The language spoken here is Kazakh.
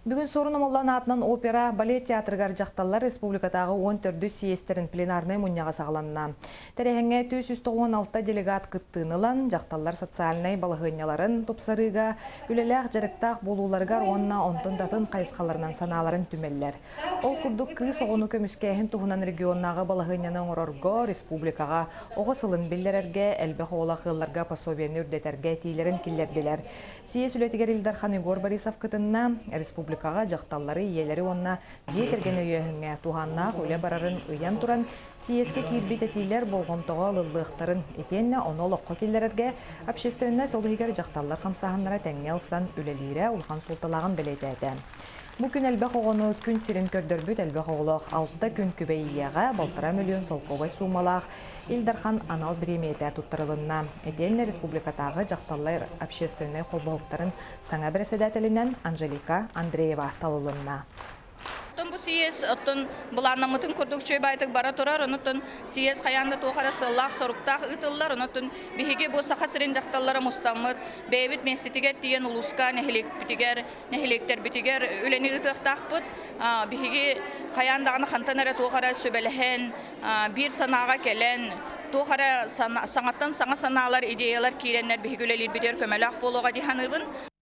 Бүгін сорын олан атынан опера, балет театргар жақталар республикатағы 14 съестерін пленарный мұнияға сағыланна. Тәрехенге 396 делегат кыттынылан, жақталар социальный балығыняларын топсарыға, үлеләқ жарықтақ болуларғар онна онтындатын қайысқаларынан саналарын түмеллер. Ол күрдік кыз оғыны көміскәйін тұғынан регионнағы балығынянын орорго республикаға оғысылын білдерерге, әлбі қолақыларға пособияны үрдетерге тийлерін келерділер. Съес үлетігер Илдархан Игор Борисов кытынна республикаға жақталлары иелері онна жетерген өйеғіңе туғаннақ өлі барарын ұян тұран съеске кирбит етейлер болғымтығы лылықтарын етенне оны олыққа келерерге общественне солығығар жақталлар қамсағынлара тәңелсан үлелері ұлған сұлталағын білетеді. Бұл күн әлбәқ оғыны күн сирин көрдірбіт әлбәқ оғылық 6 күн күбейияға 1,5 миллион солковай сумалақ Илдархан анал біреметі тұттырылынна. Әденне республикатағы жақталлар общественный қолбауқтарын саңа бірседәтілінен Анжелика Андреева талылынна. Бу съезд оттон буланнамытын курдук чөй байтык бара турар, онутун съезд каянда тухара сыллах соруктах ытыллар, онутун биһиге бу саха сирин жакталлара мустаммыт, бэбит меститигер тиен улуска нехилектер битигер үлени ытыктакпыт, биһиге каяндагы хантанара тухара сөбелехен, бир санага келен, тухара саңаттан саңа саналар идеялар киреннер биһигүлелер битер көмөлак болуга диханыбын.